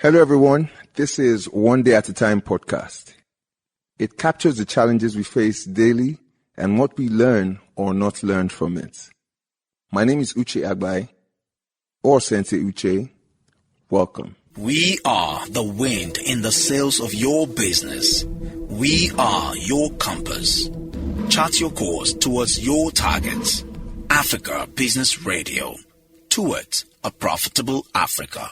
Hello, everyone. This is One Day at a Time podcast. It captures the challenges we face daily and what we learn or not learn from it. My name is Uche Agbai, or Sensei Uche. Welcome. We are the wind in the sails of your business. We are your compass. Chart your course towards your targets. Africa Business Radio. Towards a profitable Africa.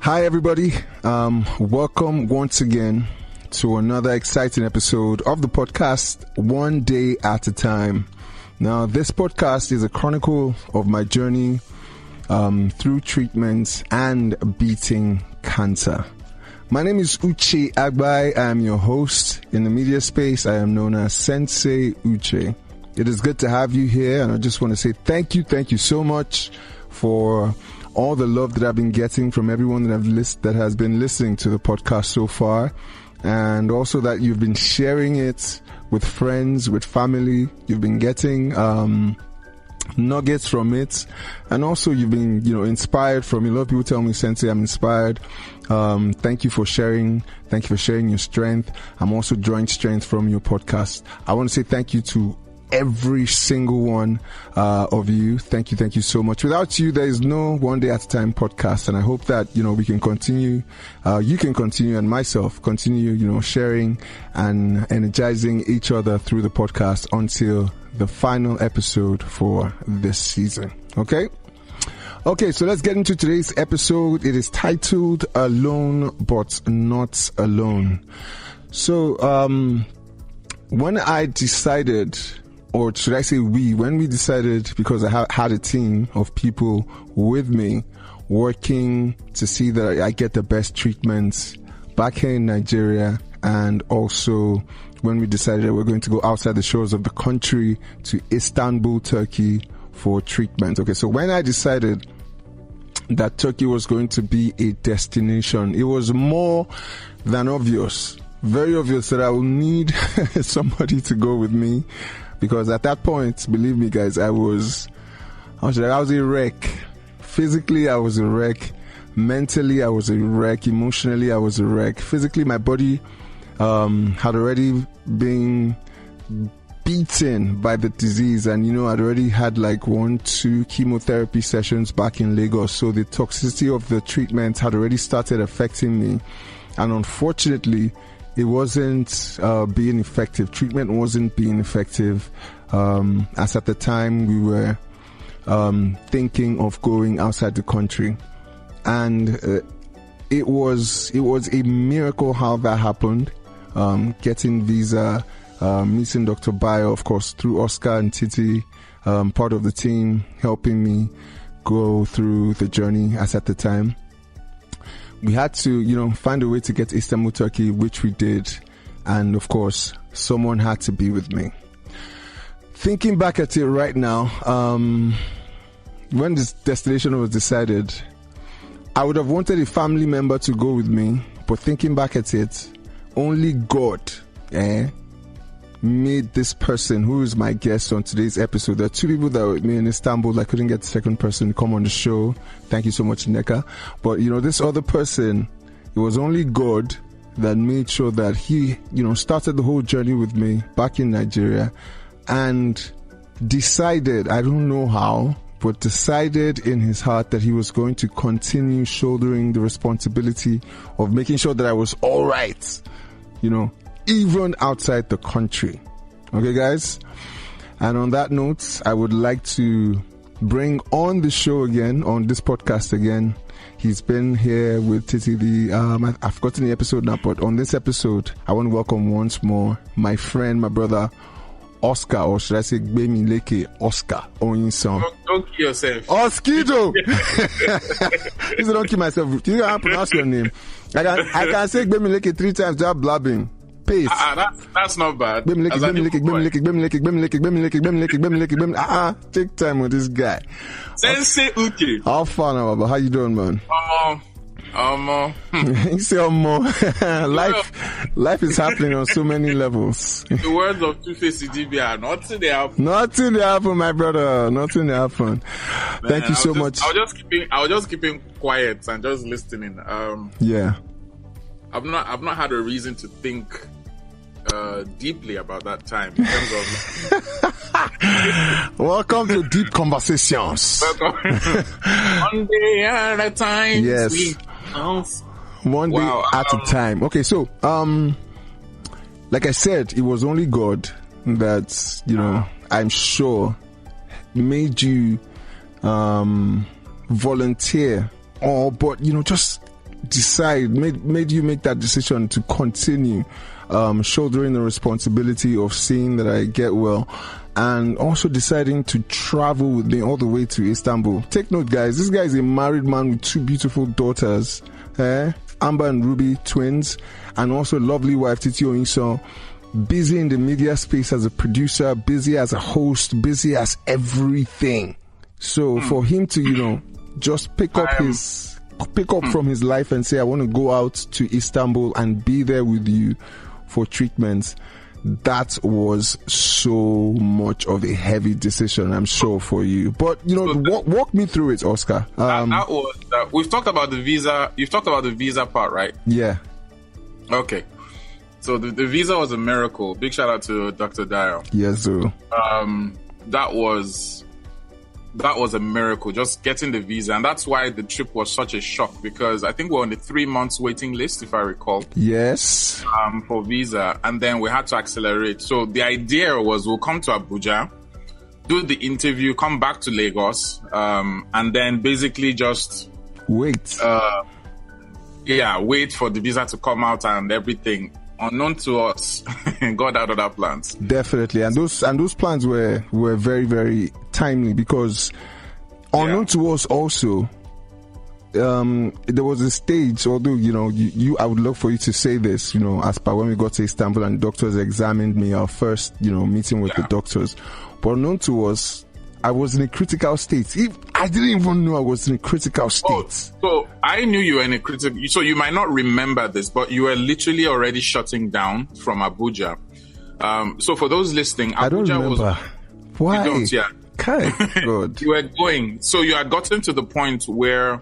Hi, everybody. Welcome once again to another exciting episode of the podcast, One Day at a Time. Now, this podcast is a chronicle of my journey through treatments and beating cancer. My name is Uche Agbai. I am your host. In the media space, I am known as Sensei Uche. It is good to have you here, and I just want to say thank you so much for all the love that I've been getting from everyone that has been listening to the podcast so far, and also that you've been sharing it with friends, with family. You've been getting nuggets from it, and also you've been, inspired from it. A lot of people tell me, Sensei, I'm inspired. Thank you for sharing. Thank you for sharing your strength. I'm also drawing strength from your podcast. I want to say thank you to every single one of you. Thank you so much. Without you, there is no One Day at a Time podcast, and I hope that we can continue, you can continue, and myself continue sharing and energizing each other through the podcast until the final episode for this season. Okay, so let's get into today's episode. It is titled Alone But Not Alone. So when I decided, or should I say when we decided, because I had a team of people with me working to see that I get the best treatments back here in Nigeria, and also when we decided that we're going to go outside the shores of the country to Istanbul, Turkey for treatment. Okay, so when I decided that Turkey was going to be a destination, it was more than obvious, very obvious, that I will need somebody to go with me. Because at that point, believe me, guys, I was a wreck. Physically, I was a wreck. Mentally, I was a wreck. Emotionally, I was a wreck. Physically, my body had already been beaten by the disease. And, I'd already had 1-2 chemotherapy sessions back in Lagos. So the toxicity of the treatment had already started affecting me. And unfortunately, it wasn't being effective. Treatment wasn't being effective, as at the time we were thinking of going outside the country. And it was a miracle how that happened. Getting visa, meeting Dr. Bayo, of course, through Oscar and Titi, part of the team, helping me go through the journey as at the time. We had to, find a way to get to Istanbul, Turkey, which we did. And of course, someone had to be with me. Thinking back at it right now, when this destination was decided, I would have wanted a family member to go with me. But thinking back at it, only God made this person who is my guest on today's episode. There are two people that were with me in Istanbul. I couldn't get the second person to come on the show. Thank you so much, Nneka. But, this other person, it was only God that made sure that he, started the whole journey with me back in Nigeria, and decided, I don't know how, but decided in his heart that he was going to continue shouldering the responsibility of making sure that I was all right, even outside the country. Okay, guys? And on that note, I would like to bring on the show again, on this podcast again. He's been here with Titi. I've forgotten the episode now, but on this episode, I want to welcome once more my friend, my brother, Oscar, or should I say Gbemileke Oscar Oyinsan. Don't kill yourself. Oskido! Don't kill myself. Do you know how to pronounce your name? I can say Gbemileke 3 times without blabbing. Pace. That's not bad. Take time with this guy. Sensei Uche. How far now, Baba? How you doing, man? You say more. Life is happening on so many levels. The words of Two-Face DBR, nothing they happen. Nothing they happen, my brother. Nothing they happen. Thank you so much. I was just keeping quiet and just listening. Yeah. I've not had a reason to think deeply about that time in terms of. Welcome to Deep Conversations. One day at a time. Yes. One day at a time. Okay, so like I said, it was only God that, I'm sure made you volunteer but just decide, made you make that decision to continue shouldering the responsibility of seeing that I get well, and also deciding to travel with me all the way to Istanbul. Take note, guys, this guy is a married man with 2 beautiful daughters, Amber and Ruby, twins, and also lovely wife Titi Oyiso. Busy in the media space as a producer, busy as a host, busy as everything. So for him to, just pick up from his life and say, I want to go out to Istanbul and be there with you for treatments, that was so much of a heavy decision, I'm sure, for you. But, walk me through it, Oscar. We've talked about the visa. You've talked about the visa part, right? Yeah. Okay. So the visa was a miracle. Big shout out to Dr. Dio. Yes, sir. That was a miracle, just getting the visa. And that's why the trip was such a shock, because I think we're on the 3 months waiting list, if I recall. Yes. For visa. And then we had to accelerate. So the idea was we'll come to Abuja, do the interview, come back to Lagos, and then basically just wait. Wait for the visa to come out and everything. Unknown to us, God had other plans. Definitely, and those plans were very, very timely, because unknown to us also, there was a stage. Although I would love for you to say this, as per when we got to Istanbul and doctors examined me, our first meeting with the doctors. But unknown to us, I was in a critical state. I didn't even know I was in a critical state. So I knew you were in a critical. So you might not remember this, but you were literally already shutting down from Abuja. So for those listening, Abuja I don't remember. Why? You don't, yeah. Okay. Good. You were going. So you had gotten to the point where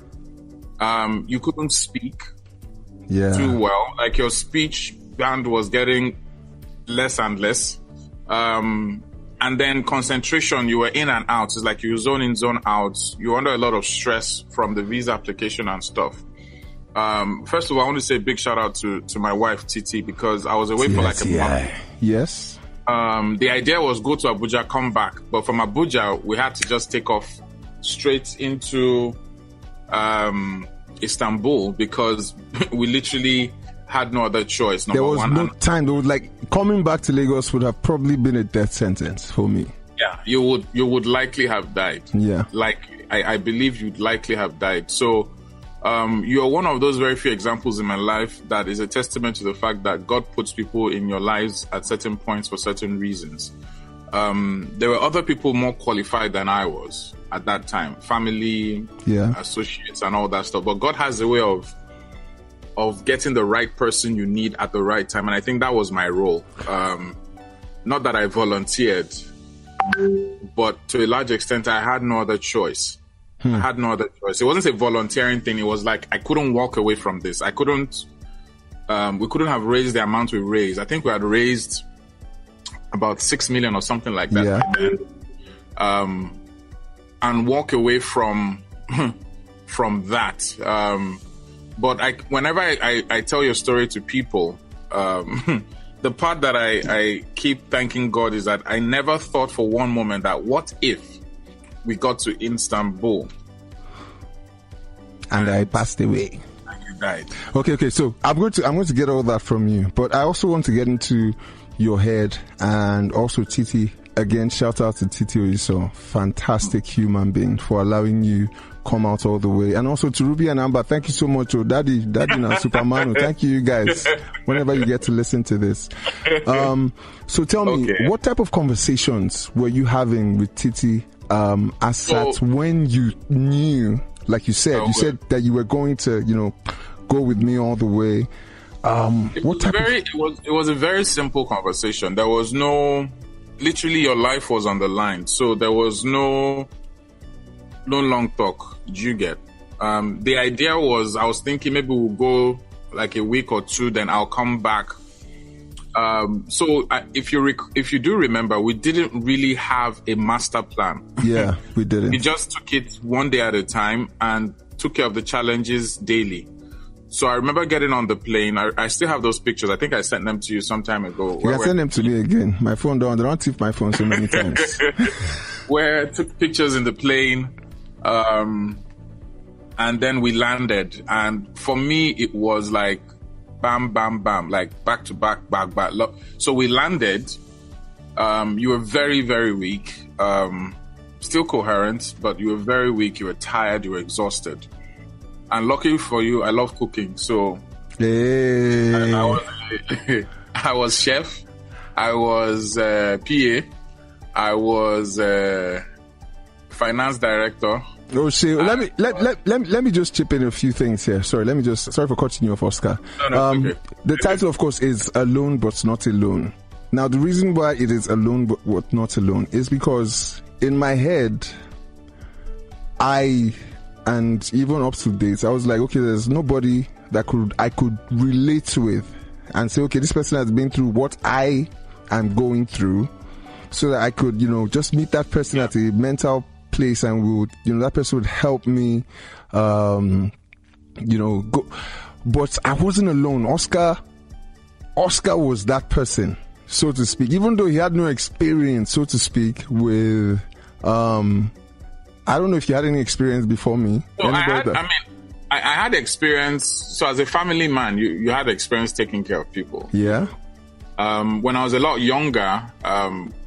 you couldn't speak too well. Like your speech band was getting less and less. And then concentration, you were in and out. It's like you zone in, zone out. You're under a lot of stress from the visa application and stuff. First of all, I want to say a big shout out to my wife, Titi, because I was away for like a month. Yes. The idea was go to Abuja, come back. But from Abuja, we had to just take off straight into Istanbul, because we literally had no other choice. There was no time. There was coming back to Lagos would have probably been a death sentence for me. Yeah, you would likely have died. Yeah. I believe you'd likely have died. So you're one of those very few examples in my life that is a testament to the fact that God puts people in your lives at certain points for certain reasons. There were other people more qualified than I was at that time. Family, associates and all that stuff. But God has a way of getting the right person you need at the right time. And I think that was my role. Not that I volunteered, but to a large extent, I had no other choice. I had no other choice. It wasn't a volunteering thing. It was like, I couldn't walk away from this. We couldn't have raised the amount we raised. I think we had raised about 6 million or something like that. Yeah. And walk away from that. But whenever I tell your story to people, the part that I keep thanking God is that I never thought for one moment that what if we got to Istanbul and I passed away and you died. Okay. So I'm going to get all that from you, but I also want to get into your head and also Titi. Again, shout out to Titi Oyiso, fantastic human being, for allowing you come out all the way. And also to Ruby and Amber, thank you so much. Oh, Daddy and Superman. Thank you guys, whenever you get to listen to this. So tell me, what type of conversations were you having with Titi when you knew like you said. You said that you were going to, go with me all the way. It was a very simple conversation. There was literally your life was on the line. So there was no long talk. Do you get? The idea was, I was thinking maybe we'll go like a week or two, then I'll come back. If you do remember, we didn't really have a master plan. Yeah, we didn't. We just took it one day at a time and took care of the challenges daily. So I remember getting on the plane. I still have those pictures. I think I sent them to you some time ago. Yeah, send them to me again. My phone don't tip my phone so many times. Where I took pictures in the plane, and then we landed. And for me, it was like bam, bam, bam, like back to back. So we landed. You were very, very weak. Still coherent, but you were very weak. You were tired. You were exhausted. And luckily for you, I love cooking. So I was chef. I was PA. I was finance director. Oh, shit. Let me just chip in a few things here. Sorry for cutting you off, Oscar. No, okay. The title, of course, is Alone But Not Alone. Now, the reason why it is Alone But Not Alone is because in my head, and even up to date, I was like, okay, there's nobody that I could relate with and say, okay, this person has been through what I am going through, so that I could, just meet that person at a mental place and that person would help me, go. But I wasn't alone. Oscar was that person, so to speak, even though he had no experience, so to speak, with, I don't know if you had any experience before me. No, I had experience. So as a family man, you had experience taking care of people. Yeah. When I was a lot younger,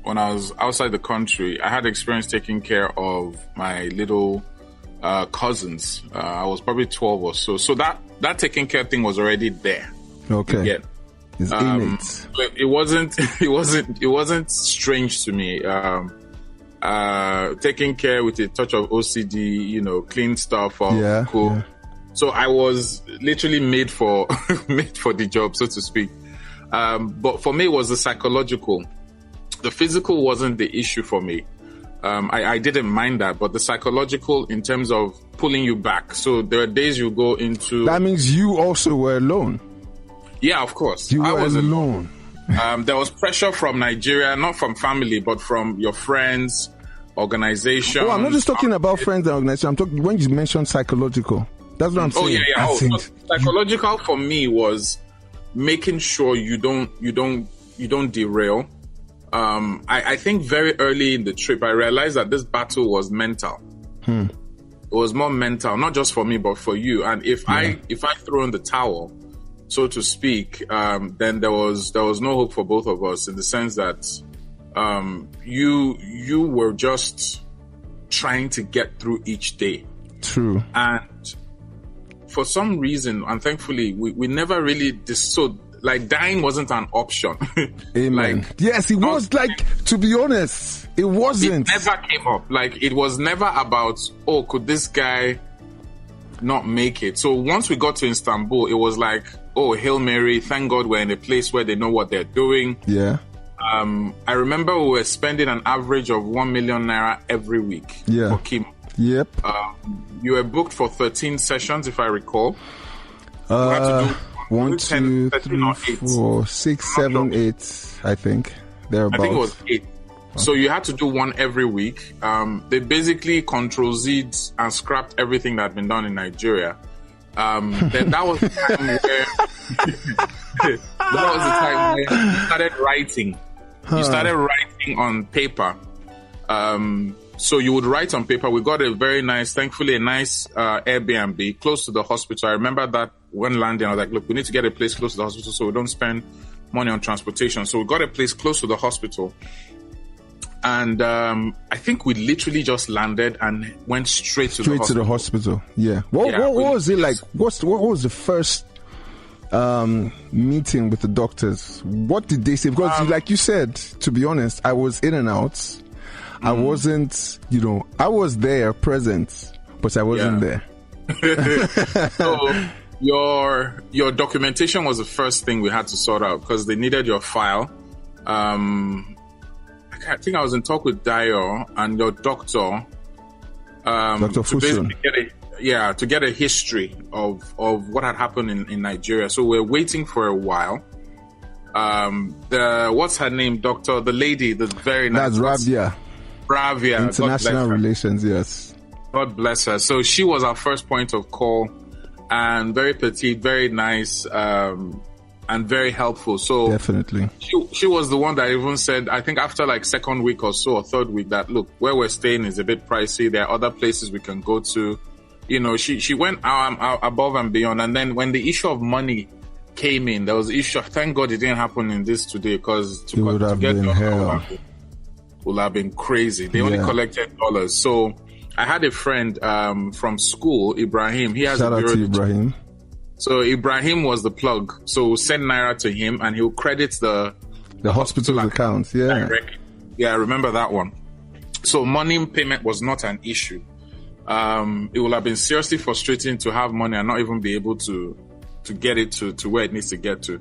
when I was outside the country, I had experience taking care of my little cousins. I was probably 12 or so. So that taking care thing was already there. Okay. It's innate. It wasn't strange to me. Taking care with a touch of OCD, clean stuff or cool. Yeah. So I was literally made for the job, so to speak. But for me, it was the psychological. The physical wasn't the issue for me. I didn't mind that, but the psychological in terms of pulling you back. So there are days you go into... That means you also were alone. Yeah, of course. I was alone. There was pressure from Nigeria, not from family, but from your friends, organizations. Oh, I'm not just talking about friends and organizations. I'm talking when you mentioned psychological. That's what I'm saying. Oh, yeah. So psychological for me was making sure you don't derail. I think very early in the trip, I realized that this battle was mental. It was more mental, not just for me, but for you. And if I throw in the towel, so to speak, then there was no hope for both of us, in the sense that you were just trying to get through each day. True. And for some reason, and thankfully, we never really dying wasn't an option. Amen. Yes, it was to be honest, it wasn't. It never came up. It was never about, oh, could this guy not make it? So once we got to Istanbul, it was like, oh, Hail Mary, thank God we're in a place where they know what they're doing. Yeah. I remember we were spending an average of 1 million naira every week for chemo. Yep. You were booked for 13 sessions, if I recall. You had to do 1, 2, 3, 4, 6, 7, 8, I think. Thereabouts. I think it was 8. So you had to do one every week. They basically Control-Z'd and scrapped everything that had been done in Nigeria. Then that was the time where you started writing. You started writing on paper. So you would write on paper. We got thankfully a nice Airbnb close to the hospital. I remember that when landing, I was like, look, we need to get a place close to the hospital so we don't spend money on transportation. So we got a place close to the hospital. And I think we literally just landed and went straight to the hospital. Yeah. What was it like? What was the first meeting with the doctors? What did they say? Because like you said, to be honest, I was in and out. I wasn't, I was there present, but I wasn't there. So your documentation was the first thing we had to sort out because they needed your file. I think I was in talk with Dio and your doctor. Dr. Fuson. To get a history of what had happened in Nigeria. So we're waiting for a while. What's her name, doctor? The lady, the very nice. That's Ravia. International Relations, yes. God bless her. So she was our first point of call, and very petite, very nice, and very helpful. So definitely, she was the one that even said, I think after like second week or so, or third week, that look, where we're staying is a bit pricey. There are other places we can go to. You know, she went out above and beyond. And then when the issue of money came in, there was an issue. Thank God it didn't happen in this today, because it would have been hell. Would have been crazy. They only collected dollars. So I had a friend from school, Ibrahim. He has Shout out to Ibrahim. So Ibrahim was the plug. So we'll send Naira to him and he'll credit the hospital account. Yeah. Direct. Yeah, I remember that one. So money payment was not an issue. It would have been seriously frustrating to have money and not even be able to get it to where it needs to get to.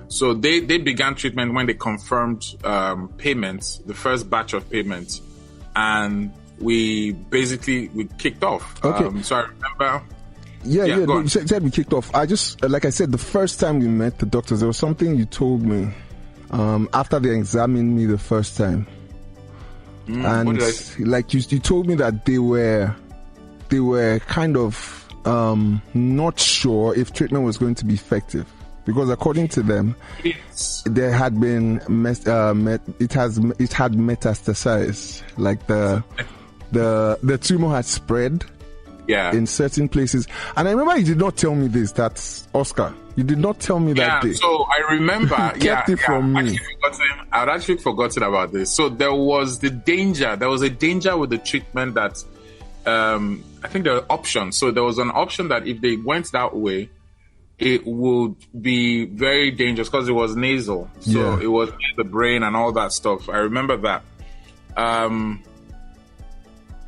So they began treatment when they confirmed payments, the first batch of payments, and we kicked off. Okay. So I remember. Yeah. You said we kicked off. I just, like I said, the first time we met the doctors, there was something you told me after they examined me the first time, and like you told me that they were kind of not sure if treatment was going to be effective, because according to them, there had been it had metastasized, like the tumor had spread. Yeah. In certain places. And I remember you did not tell me this. That's Oscar. You did not tell me that day. So I remember. Kept it from me. I'd actually forgotten about this. So there was a danger with the treatment that I think there were options. So there was an option that if they went that way, it would be very dangerous because it was nasal. So it was in the brain and all that stuff. I remember that.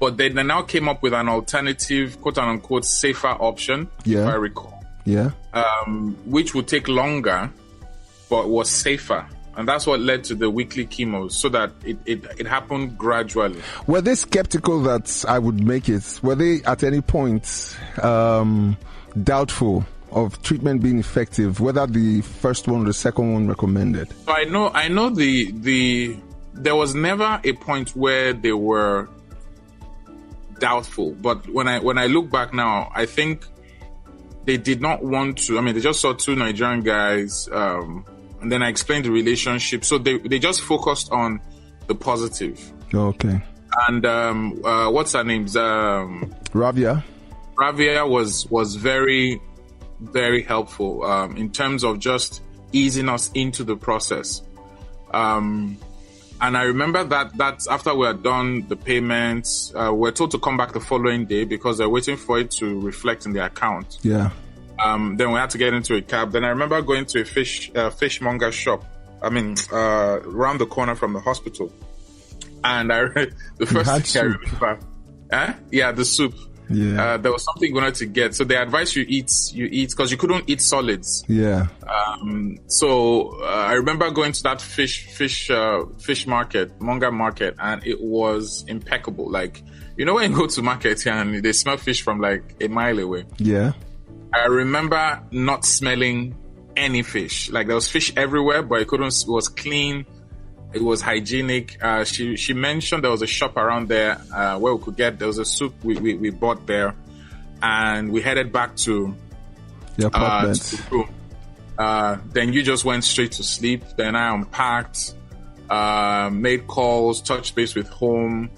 But they now came up with an alternative, quote unquote, safer option, if I recall. Yeah. Which would take longer, but was safer. And that's what led to the weekly chemo, so that it happened gradually. Were they skeptical that I would make it? Were they at any point doubtful of treatment being effective, whether the first one or the second one recommended? So I know there was never a point where they were doubtful, but when I look back now, I think they did not want to. I mean, they just saw two Nigerian guys, and then I explained the relationship. So they just focused on the positive. Okay. And what's her name? Ravia. Ravia was very, very helpful in terms of just easing us into the process. And I remember that after we had done the payments, we were told to come back the following day because they're waiting for it to reflect in the account. Yeah. Then we had to get into a cab. Then I remember going to a fishmonger shop. I mean, around the corner from the hospital. And the first thing I remember, the soup. Yeah. There was something we wanted to get. So they advised you eat because you couldn't eat solids. Yeah. So I remember going to that fish market, Monga market, and it was impeccable. Like, you know, when you go to market and they smell fish from like a mile away. Yeah. I remember not smelling any fish. Like there was fish everywhere, but it was clean. It was hygienic. She mentioned there was a shop around there where we could there was a soup we bought there, and we headed back to the apartment. To the room. Then you just went straight to sleep. Then I unpacked, made calls, touched base with home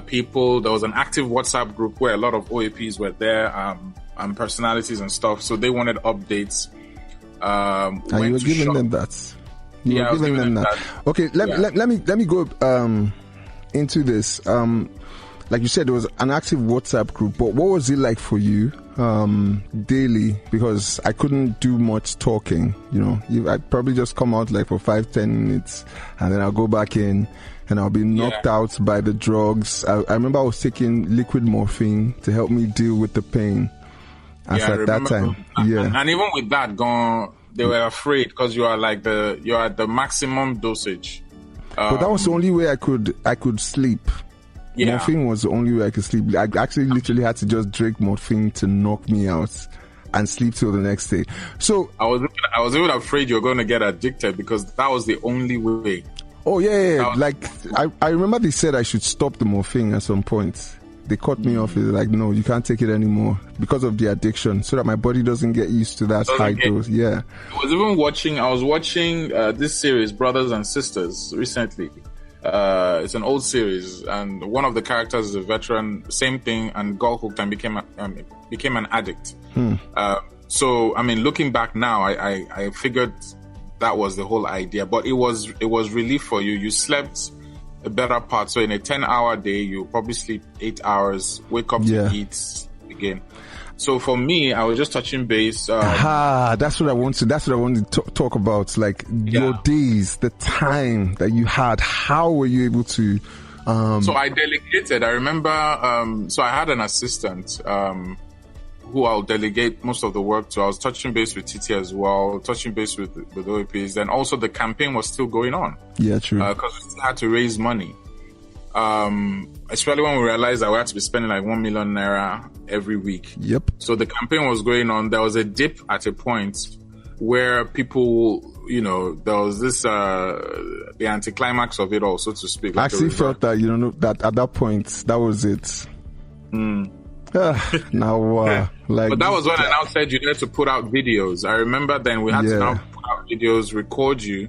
people. There was an active WhatsApp group where a lot of OAPs were there, and personalities and stuff. So they wanted updates. And you were giving them that. You were giving them that. Okay, let me go into this. Like you said, there was an active WhatsApp group, but what was it like for you daily? Because I couldn't do much talking. You know, I'd probably just come out like for 5-10 minutes, and then I'll go back in. and I'll be knocked out by the drugs. I remember I was taking liquid morphine to help me deal with the pain. As at that time, and even with that gone, they were afraid because you are at the maximum dosage. But that was the only way I could sleep. Yeah. Morphine was the only way I could sleep. I actually literally had to just drink morphine to knock me out and sleep till the next day. So I was even afraid you were going to get addicted because that was the only way. Oh yeah. Like I remember they said I should stop the morphine at some point. They cut me off. It's like, no, you can't take it anymore because of the addiction, so that my body doesn't get used to that high dose. Yeah. I was watching this series, Brothers and Sisters, recently. It's an old series, and one of the characters is a veteran. Same thing, and got hooked and became an addict. So, I mean, looking back now, I figured that was the whole idea. But it was relief for you. You slept a better part. So in a 10-hour day, you probably sleep 8 hours, wake up to eat again. So for me, I was just touching base. That's what I want to talk about. Like your days, the time that you had. How were you able to? So I delegated. I remember. So I had an assistant who I'll delegate most of the work to. I was touching base with TT as well, touching base with OAPs. Then also the campaign was still going on. Yeah, true. Because we still had to raise money. Especially when we realized that we had to be spending like 1 million naira every week. Yep. So the campaign was going on. There was a dip at a point where people, there was this, the anticlimax of it all, so to speak. I actually felt that, that at that point, that was it. Now, but that was when I now said you needed to put out videos. I remember then we had to now put out videos, record you,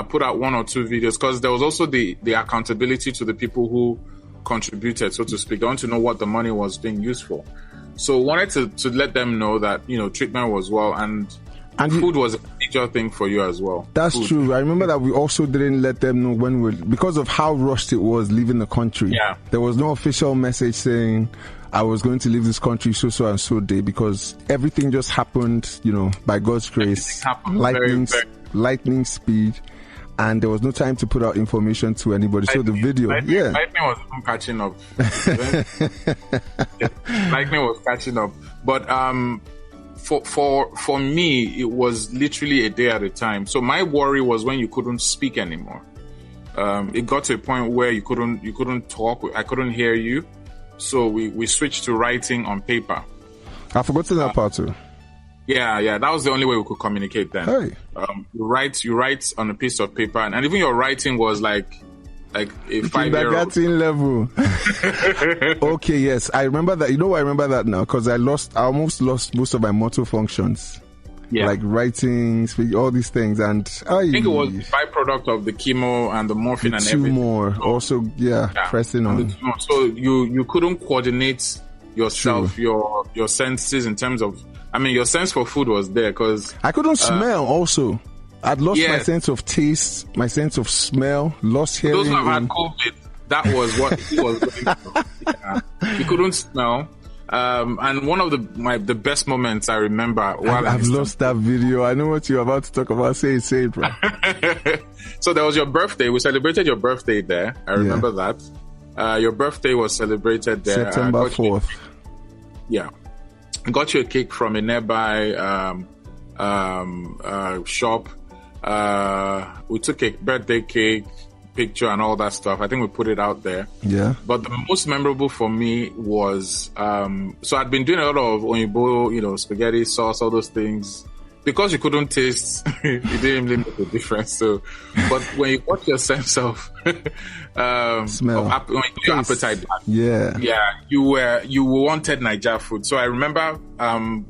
put out 1 or 2 videos, because there was also the accountability to the people who contributed, so to speak. I want to know what the money was being used for. So wanted to let them know that, treatment was well, and food was a major thing for you as well. That's food. True. I remember that we also didn't let them know because of how rushed it was leaving the country. Yeah. There was no official message saying I was going to leave this country so and so day, because everything just happened, by God's grace, lightning speed, and there was no time to put out information to anybody. So the video, lightning was catching up. Lightning was catching up, but for me, it was literally a day at a time. So my worry was when you couldn't speak anymore. It got to a point where you couldn't talk. I couldn't hear you. So we switched to writing on paper. I forgot that part too. Yeah. That was the only way we could communicate then. Hey. You write on a piece of paper, and even your writing was like a 5-year-old level. Okay, yes, I remember that. I remember that now because I almost lost most of my motor functions. Yeah. Like writing, speaking, all these things, and I think it was a byproduct of the chemo and the morphine and everything. More, also, pressing on. So you couldn't coordinate yourself, your senses in terms of. I mean, your sense for food was there because I couldn't smell. Also, I'd lost my sense of taste, my sense of smell, lost hearing. Those who have had COVID, that was what he was going through. You couldn't smell. And one of the best moments I remember I've lost that video. I know what you're about to talk about. Say it, bro. So there was your birthday. We celebrated your birthday there. I remember that. Your birthday was celebrated there. September 4th. Yeah. Got you a cake from a nearby shop. We took a birthday cake picture and all that stuff. I think we put it out there. Yeah. But the most memorable for me was so I'd been doing a lot of Oyinbo, spaghetti sauce, all those things. Because you couldn't taste, it didn't really make a difference. So, but when you got your sense of smell, of your appetite, yeah, you wanted Naija food. So I remember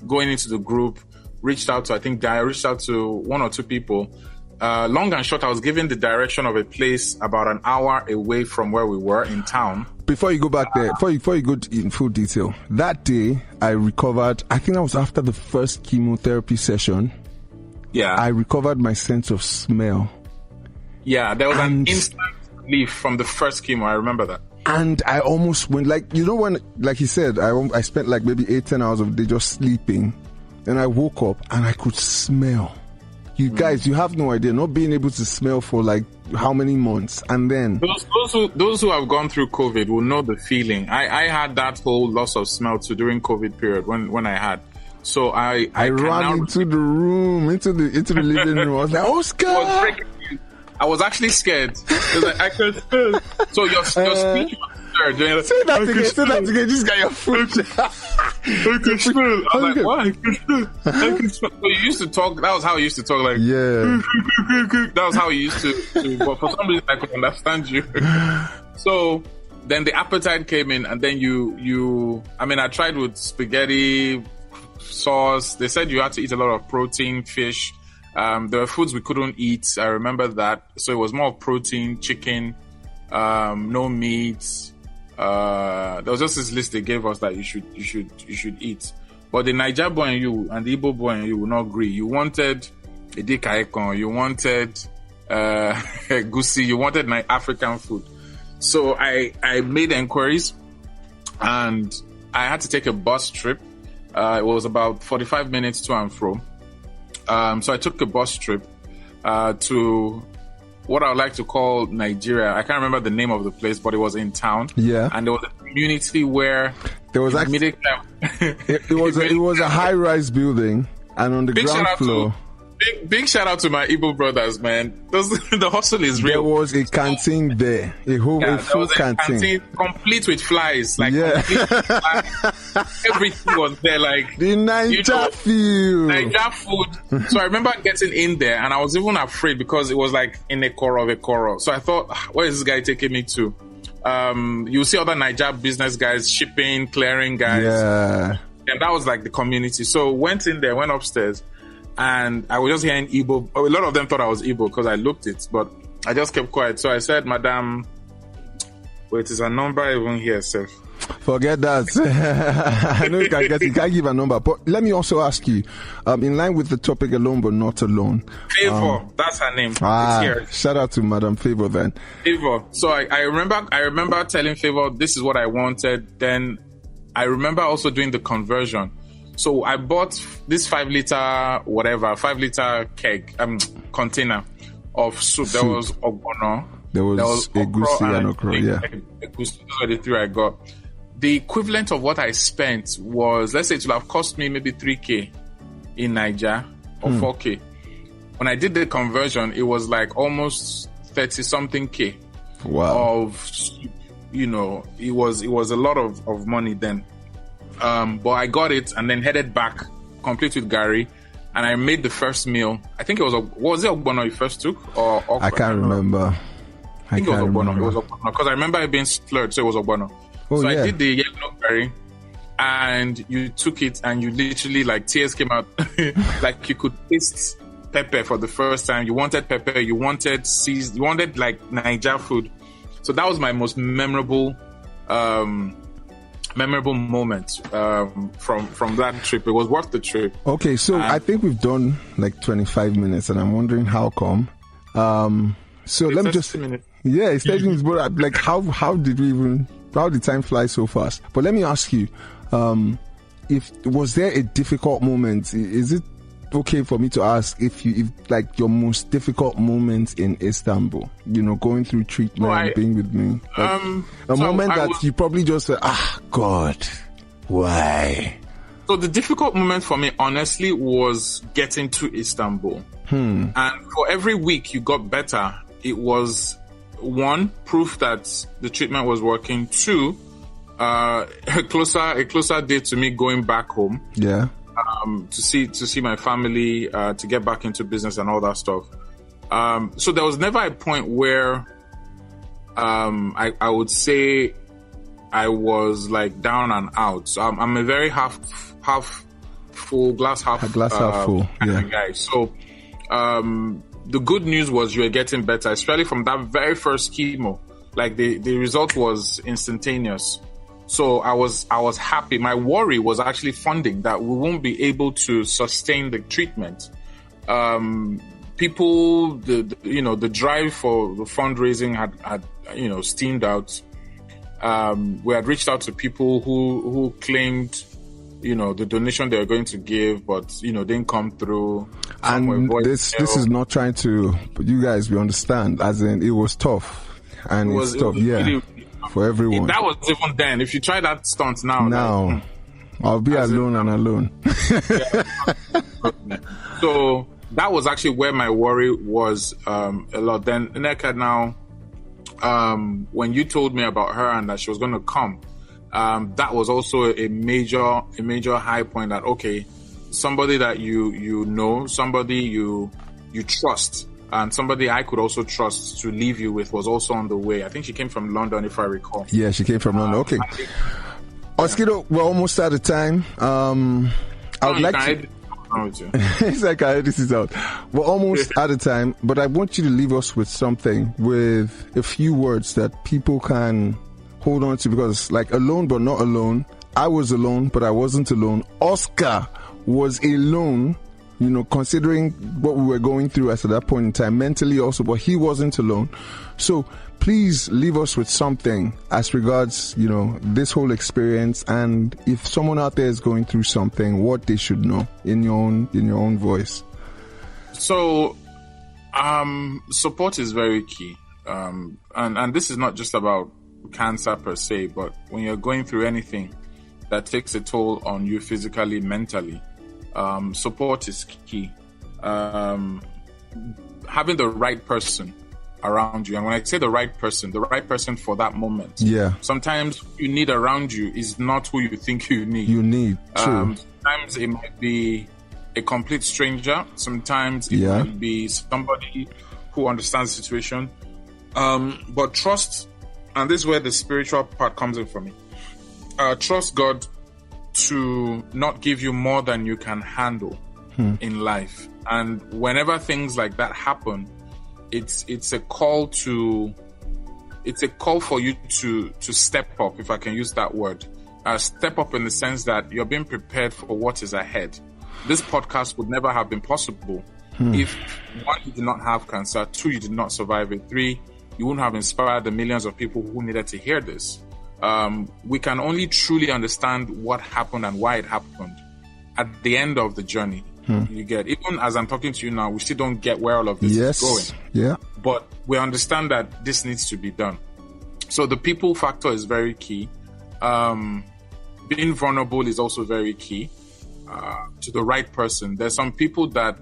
going into the group, reached out to 1 or 2 people. Long and short, I was given the direction of a place about an hour away from where we were in town. Before you go back there, before you go in full detail, that day I recovered. I think that was after the first chemotherapy session. Yeah, I recovered my sense of smell. Yeah, there was an instant relief from the first chemo. I remember that. And I almost went when, like he said, I spent like maybe 8-10 hours of the day just sleeping. Then I woke up and I could smell. You guys, you have no idea, not being able to smell for like how many months. And then those who have gone through COVID will know the feeling. I had that whole loss of smell too during COVID period when I had. So I ran into the room, into the living room. I was like, Oscar! I was actually scared. It was like, I could smell. So your speech was third. Say that again. This guy, your food. I can smell. I was like, what? I can smell. So you used to talk. That was how you used to talk. Like, yeah. That was how you used to. But for some reason, I could understand you. So then the appetite came in, and then you. I mean, I tried with spaghetti sauce. They said you had to eat a lot of protein, fish. There were foods we couldn't eat. I remember that. So it was more of protein, chicken, no meat. There was just this list they gave us that you should eat. But the Niger boy and you and the Igbo boy and you will not agree. You wanted edikaikon, you wanted gusi, you wanted my African food. So I made inquiries and I had to take a bus trip. It was about 45 minutes to and fro. So I took a bus trip to what I would like to call Nigeria. I can't remember the name of the place, but it was in town. Yeah. And there was a community where there was actually it was a high-rise building, and on the ground floor. Big shout out to my Igbo brothers, man. The hustle is real. There was a canteen there, a full canteen, complete with flies. Like, yeah. Complete with flies. Everything was there, like the Niger food. Niger food. So I remember getting in there, and I was even afraid because it was like in a corral. So I thought, where is this guy taking me to? You see other Niger business guys, shipping, clearing guys. Yeah. And that was like the community. So went in there, went upstairs. And I was just hearing Igbo. A lot of them thought I was Igbo because I looked it, but I just kept quiet. So I said, Madam, wait, is a number even here, sir? Forget that. I know you can get it. You can't give a number. But let me also ask you, in line with the topic alone but not alone. Favor, that's her name. Ah, it's here. Shout out to Madam Favor then. Favor. So I remember telling Favor, this is what I wanted. Then I remember also doing the conversion. So I bought this 5 liter keg, container of soup. There was ogbono. There was egusi and okra, yeah. Egusi, those were the 3 I got. The equivalent of what I spent was, let's say it would have cost me maybe 3K in Niger or 4K. When I did the conversion, it was like almost 30 something K. Wow. Of soup. You know, it was a lot of money then. But I got it and then headed back, complete with Gary, and I made the first meal. I think it was it ogbono you first took or okra? I can't remember. I think it was ogbono. It was ogbono because I remember it being slurred, so it was ogbono. Oh, so yeah. I did the yellow Gary, and you took it and you literally like tears came out, like you could taste pepper for the first time. You wanted pepper, you wanted seeds, you wanted like Niger food. So that was my most memorable moment from that trip. It was worth the trip. Okay, so I think we've done like 25 minutes, and I'm wondering how come. So let me just. Yeah, it's 30 minutes, but like, how did time fly so fast? But let me ask you, was there a difficult moment? Is it okay for me to ask if like your most difficult moment in Istanbul? You know, going through treatment, being with me. Like, a moment that you probably just said, God, why? So the difficult moment for me, honestly, was getting to Istanbul. And for every week you got better, it was 1, proof that the treatment was working. 2, a closer date to me going back home. Yeah. To see my family, to get back into business and all that stuff. So there was never a point where I would say I was like down and out. So I'm a very half full, glass half full kind of guy. So the good news was you were getting better, especially from that very first chemo. Like the result was instantaneous. So I was happy. My worry was actually funding, that we won't be able to sustain the treatment. People, the drive for the fundraising had steamed out. We had reached out to people who claimed, the donation they were going to give, but, didn't come through. And this is not trying to, but you guys, we understand, as in it was tough. And it's tough, really, for everyone. That was even then. If you try that stunt now. I'll be alone and alone. So that was actually where my worry was a lot. Then Nneka, now, when you told me about her and that she was going to come, that was also a major high point that, okay, somebody that you know, somebody you trust, and somebody I could also trust to leave you with was also on the way. I think she came from London, if I recall. Yeah, she came from London. Okay. Oskido, we're almost out of time. I would like to... It's like I edit this out. We're almost out of time, but I want you to leave us with something, with a few words that people can hold on to, because like alone but not alone. I was alone, but I wasn't alone. Oscar was alone, you know, considering what we were going through at that point in time, mentally also, but he wasn't alone. So please leave us with something as regards, you know, this whole experience, and if someone out there is going through something, what they should know in your own voice. So, support is very key. And this is not just about cancer per se, but when you're going through anything that takes a toll on you physically, mentally, support is key. Having the right person around you, and when I say the right person for that moment. Yeah. Sometimes you need around you is not who you think you need. True. Sometimes it might be a complete stranger. Sometimes it might be somebody who understands the situation. But trust, and this is where the spiritual part comes in for me. Trust God to not give you more than you can handle in life. And whenever things like that happen, it's a call for you to step up, if I can use that word. Step up in the sense that you're being prepared for what is ahead. This podcast would never have been possible if, one, you did not have cancer, two, you did not survive it, three, you wouldn't have inspired the millions of people who needed to hear this. We can only truly understand what happened and why it happened at the end of the journey. You get, even as I'm talking to you now, we still don't get where all of this is going. Yeah. But we understand that this needs to be done. So the people factor is very key. Being vulnerable is also very key to the right person. There's some people that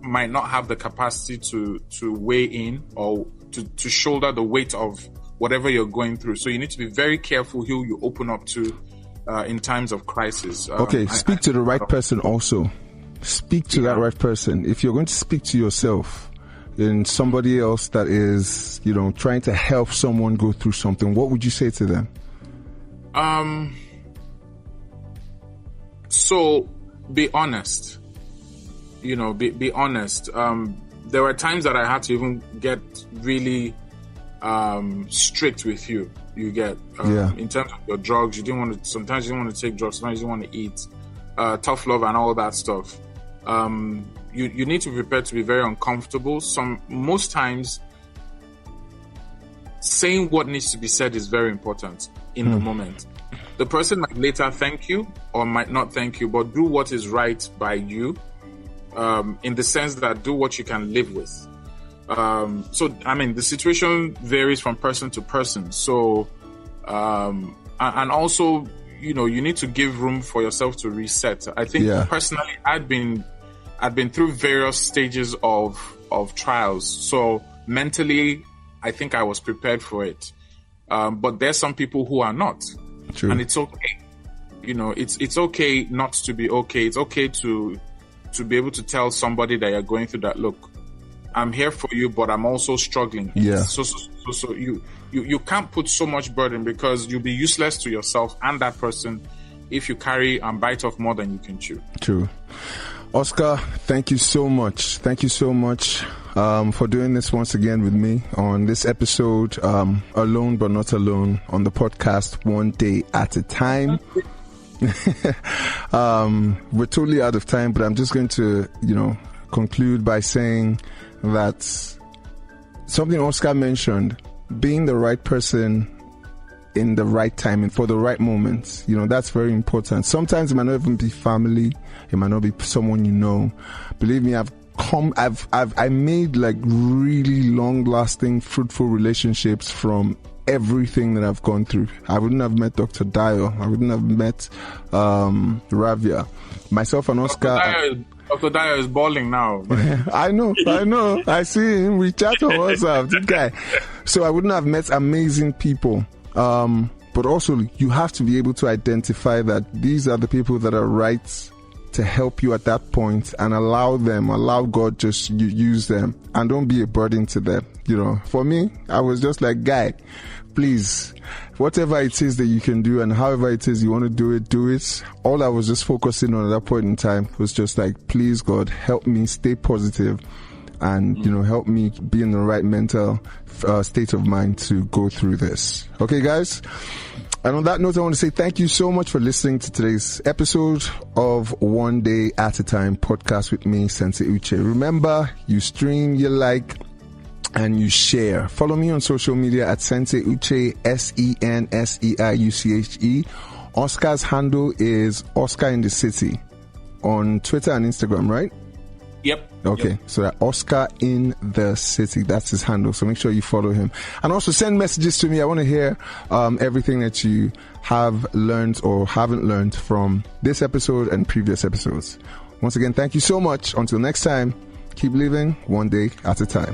might not have the capacity to weigh in or to shoulder the weight of whatever you're going through. So you need to be very careful who you open up to in times of crisis. Speak to the right person also. Speak to that right person. If you're going to speak to yourself and somebody else that is, you know, trying to help someone go through something, what would you say to them? So be honest. You know, be honest. There were times that I had to even get really strict with you. You get in terms of your drugs. Sometimes you didn't want to take drugs. Sometimes you didn't want to eat. Tough love and all that stuff. You need to be prepared to be very uncomfortable. Most times, saying what needs to be said is very important in the moment. The person might later thank you or might not thank you, but do what is right by you, in the sense that do what you can live with. So, I mean, the situation varies from person to person. So, and also, you know, you need to give room for yourself to reset. I think personally, I'd been through various stages of trials. So mentally, I think I was prepared for it. But there's some people who are not. True. And it's okay. You know, it's okay not to be okay. It's okay to be able to tell somebody that you're going through that, look, I'm here for you, but I'm also struggling. Yeah. So you can't put so much burden, because you'll be useless to yourself and that person if you carry and bite off more than you can chew. True. Oscar, thank you so much. Thank you so much for doing this once again with me on this episode, Alone But Not Alone, on the podcast One Day at a Time. We're totally out of time, but I'm just going to, you know, conclude by saying that something Oscar mentioned, being the right person in the right time and for the right moments, you know, that's very important. Sometimes it might not even be family, it might not be someone you know. Believe me, I've I made like really long lasting, fruitful relationships from everything that I've gone through. I wouldn't have met Dr. Dio. I wouldn't have met Ravia. Myself and Oscar. Dr. Dio is balling now. I know. I see him. We chat on WhatsApp. This guy. So I wouldn't have met amazing people. But also, you have to be able to identify that these are the people that are right to help you at that point, and allow God just use them, and don't be a burden to them. You know, for me, I was just like, guy, please, whatever it is that you can do and however it is you want to do it. All I was just focusing on at that point in time was just like, please God, help me stay positive and, you know, help me be in the right mental state of mind to go through this. Okay, guys? And on that note, I want to say thank you so much for listening to today's episode of One Day at a Time podcast with me, Sensei Uche. Remember, you stream, you like, and you share. Follow me on social media at Sensei Uche, SENSEIUCHE. Oscar's handle is Oscar in the City on Twitter and Instagram, right? Yep. Okay, yep. So that Oscar in the City, that's his handle. So make sure you follow him. And also send messages to me. I want to hear everything that you have learned or haven't learned from this episode and previous episodes. Once again, thank you so much. Until next time, keep living one day at a time.